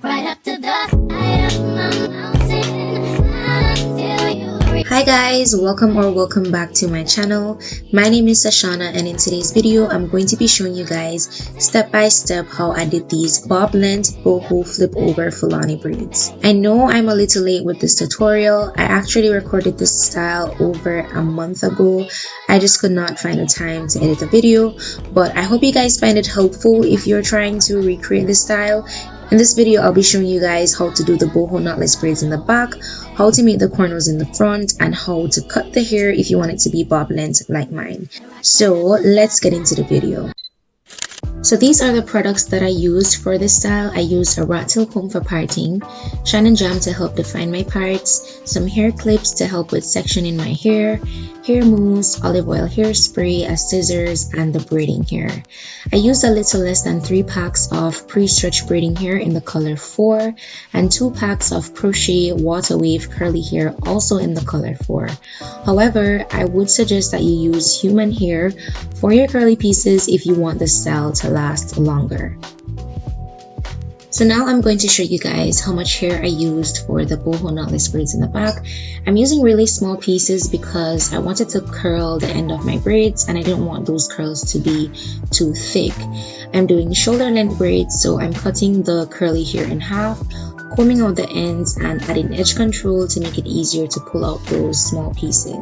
right up to the side of my mountain until you. Hi guys, welcome back to my channel. My name is Ashana, and in today's video I'm going to be showing you guys step by step how I did these bob length boho flip over Fulani braids. I know I'm a little late with this tutorial. I actually recorded this style over a month ago. I just could not find the time to edit the video, but I hope you guys find it helpful if you're trying to recreate this style. In this video, I'll be showing you guys how to do the boho knotless braids in the back, how to make the cornrows in the front, and how to cut the hair if you want it to be bob length like mine. So let's get into the video. So these are the products that I used for this style. I used a rat tail comb for parting, Sheen jam to help define my parts, some hair clips to help with sectioning my hair mousse, olive oil hairspray, scissors, and the braiding hair. I used a little less than 3 packs of pre-stretched braiding hair in the color 4 and 2 packs of crochet water wave curly hair also in the color 4. However, I would suggest that you use human hair for your curly pieces if you want the style to last longer. So now I'm going to show you guys how much hair I used for the boho knotless braids in the back. I'm using really small pieces because I wanted to curl the end of my braids and I didn't want those curls to be too thick. I'm doing shoulder length braids, so I'm cutting the curly hair in half, combing out the ends and adding edge control to make it easier to pull out those small pieces.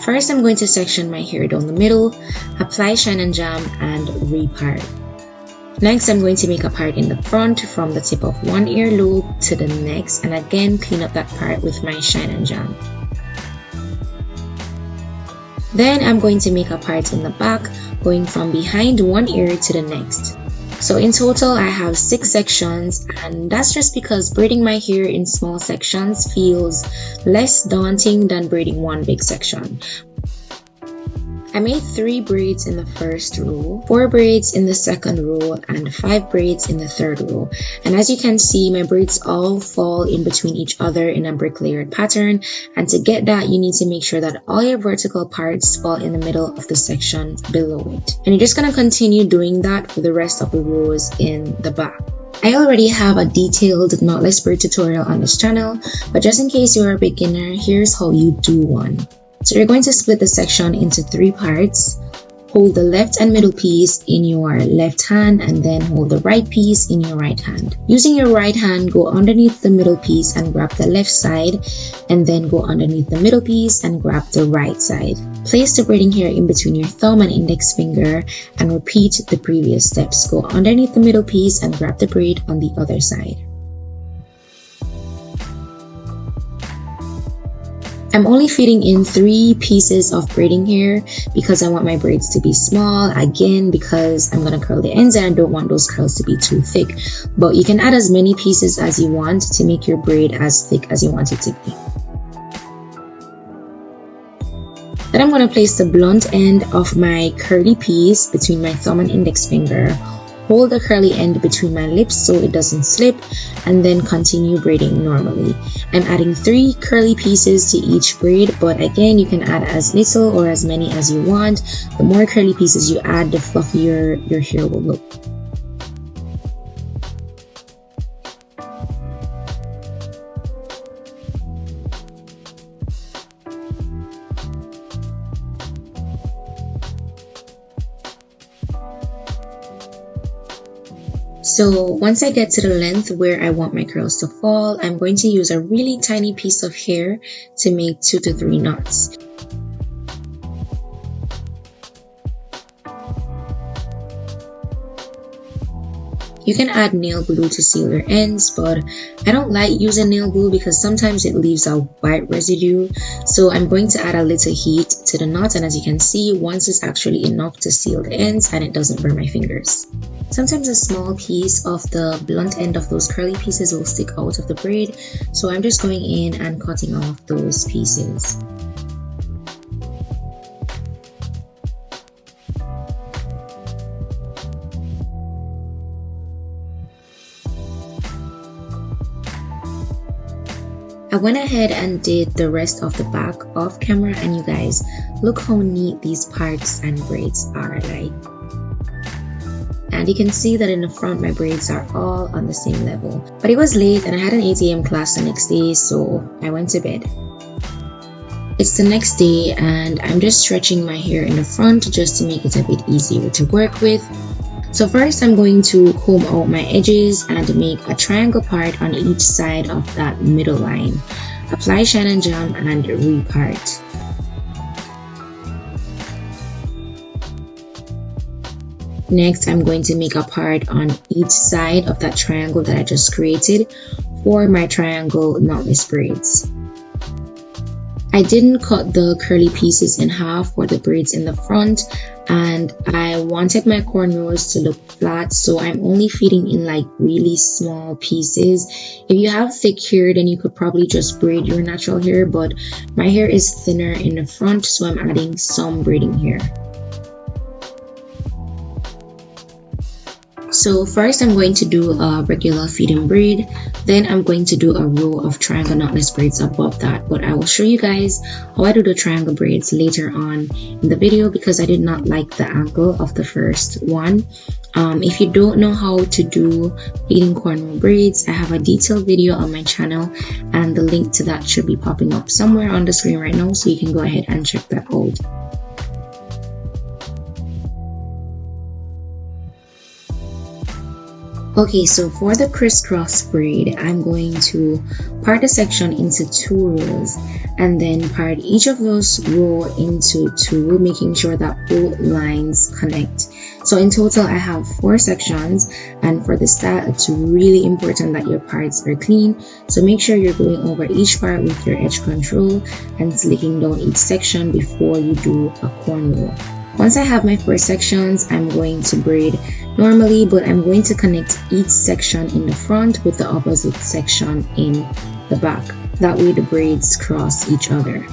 First, I'm going to section my hair down the middle, apply Sheen jam, and repart. Next, I'm going to make a part in the front from the tip of one earlobe to the next, and again clean up that part with my Sheen jam. Then I'm going to make a part in the back, going from behind one ear to the next. So in total, I have 6 sections, and that's just because braiding my hair in small sections feels less daunting than braiding one big section. I made 3 braids in the first row, 4 braids in the second row, and 5 braids in the third row. And as you can see, my braids all fall in between each other in a brick layered pattern. And to get that, you need to make sure that all your vertical parts fall in the middle of the section below it. And you're just going to continue doing that for the rest of the rows in the back. I already have a detailed knotless braid tutorial on this channel, but just in case you're a beginner, here's how you do one. So you're going to split the section into 3 parts. Hold the left and middle piece in your left hand and then hold the right piece in your right hand. Using your right hand, go underneath the middle piece and grab the left side, and then go underneath the middle piece and grab the right side. Place the braiding hair in between your thumb and index finger and repeat the previous steps. Go underneath the middle piece and grab the braid on the other side. I'm only fitting in 3 pieces of braiding hair because I want my braids to be small, again because I'm going to curl the ends and I don't want those curls to be too thick. But you can add as many pieces as you want to make your braid as thick as you want it to be. Then I'm going to place the blunt end of my curly piece between my thumb and index finger. Hold the curly end between my lips so it doesn't slip, and then continue braiding normally. I'm adding 3 curly pieces to each braid, but again, you can add as little or as many as you want. The more curly pieces you add, the fluffier your hair will look. So once I get to the length where I want my curls to fall, I'm going to use a really tiny piece of hair to make 2 to 3 knots. You can add nail glue to seal your ends, but I don't like using nail glue because sometimes it leaves a white residue. So I'm going to add a little heat to the knot, and as you can see, once is actually enough to seal the ends and it doesn't burn my fingers. Sometimes a small piece of the blunt end of those curly pieces will stick out of the braid, so I'm just going in and cutting off those pieces. I went ahead and did the rest of the back off camera, and you guys, look how neat these parts and braids are like. and you can see that in the front my braids are all on the same level. But it was late and I had an 8 a.m. class the next day, so I went to bed. It's the next day and I'm just stretching my hair in the front just to make it a bit easier to work with. So first I'm going to comb out my edges and make a triangle part on each side of that middle line. Apply shine and jam and repart. Next, I'm going to make a part on each side of that triangle that I just created for my triangle knotless braids. I didn't cut the curly pieces in half for the braids in the front, and I wanted my cornrows to look flat, so I'm only feeding in like really small pieces. If you have thick hair, then you could probably just braid your natural hair, but my hair is thinner in the front, so I'm adding some braiding hair. So first I'm going to do a regular feeding braid, then I'm going to do a row of triangle knotless braids above that, but I will show you guys how I do the triangle braids later on in the video because I did not like the angle of the first one. If you don't know how to do feeding cornrow braids, I have a detailed video on my channel and the link to that should be popping up somewhere on the screen right now, so you can go ahead and check that out. Okay, so for the crisscross braid, I'm going to part the section into 2 rows and then part each of those rows into 2, making sure that both lines connect. So in total, I have 4 sections, and for the style, it's really important that your parts are clean. So make sure you're going over each part with your edge control and slicking down each section before you do a cornrow. Once I have my 4 sections, I'm going to braid normally, but I'm going to connect each section in the front with the opposite section in the back. That way the braids cross each other.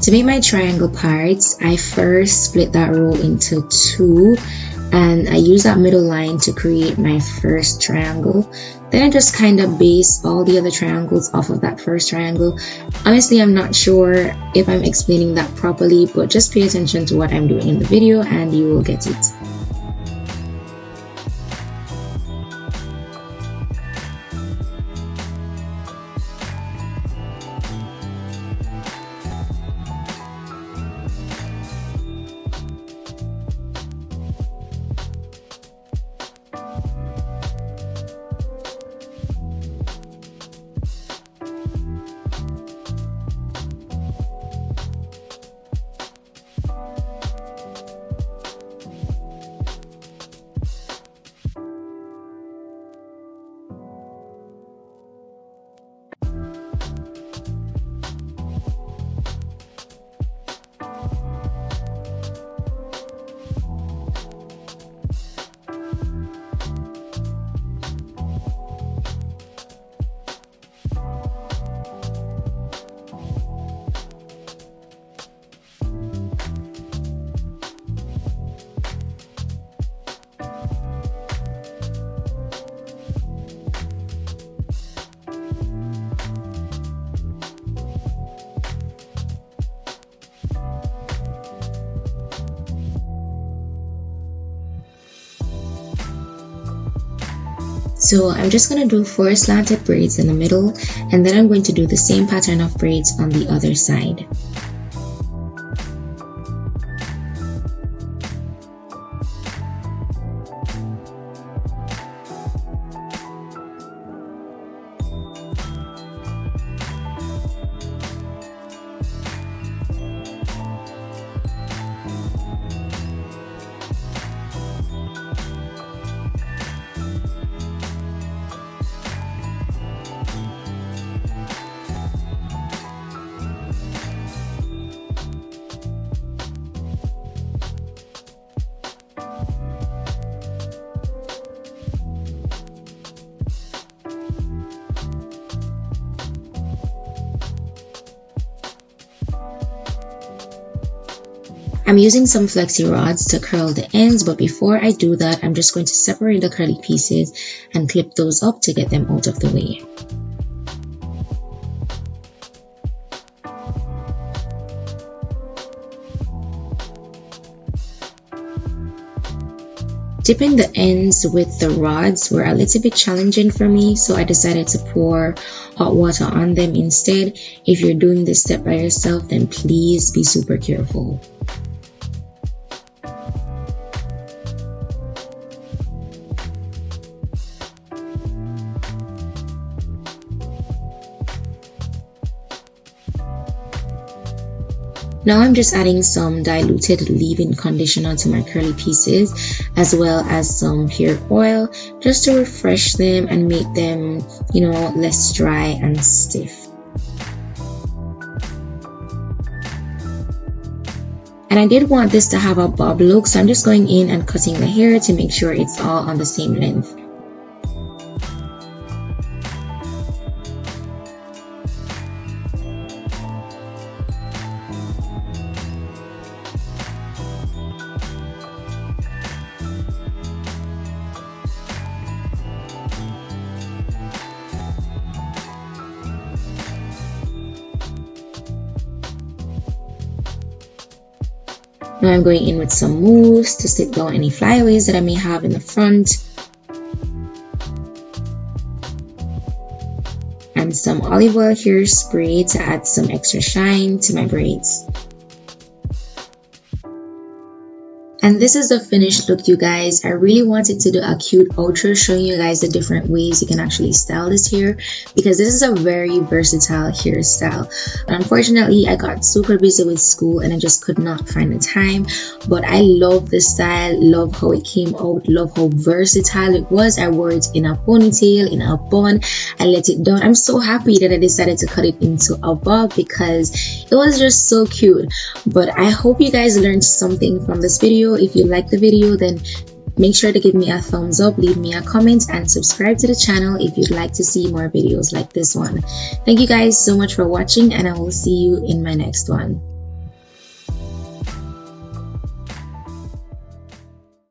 To make my triangle parts, I first split that row into 2 and I use that middle line to create my first triangle. Then I just kind of base all the other triangles off of that first triangle. Honestly, I'm not sure if I'm explaining that properly, but just pay attention to what I'm doing in the video and you will get it. So I'm just going to do 4 slanted braids in the middle, and then I'm going to do the same pattern of braids on the other side. I'm using some flexi rods to curl the ends, but before I do that, I'm just going to separate the curly pieces and clip those up to get them out of the way. Dipping the ends with the rods were a little bit challenging for me, so I decided to pour hot water on them instead. If you're doing this step by yourself, then please be super careful. Now I'm just adding some diluted leave-in conditioner to my curly pieces, as well as some hair oil, just to refresh them and make them, less dry and stiff. And I did want this to have a bob look, so I'm just going in and cutting the hair to make sure it's all on the same length. Now I'm going in with some mousse to sit down any flyaways that I may have in the front, and some olive oil hairspray to add some extra shine to my braids. And this is the finished look, you guys. I really wanted to do a cute outro showing you guys the different ways you can actually style this hair, because this is a very versatile hairstyle. Unfortunately, I got super busy with school and I just could not find the time, but I love this style, love how it came out, love how versatile it was. I wore it in a ponytail, in a bun, I let it down. I'm so happy that I decided to cut it into a bob because it was just so cute. But I hope you guys learned something from this video. If you like the video, then make sure to give me a thumbs up, leave me a comment, and subscribe to the channel if you'd like to see more videos like this one. Thank you guys so much for watching, and I will see you in my next one.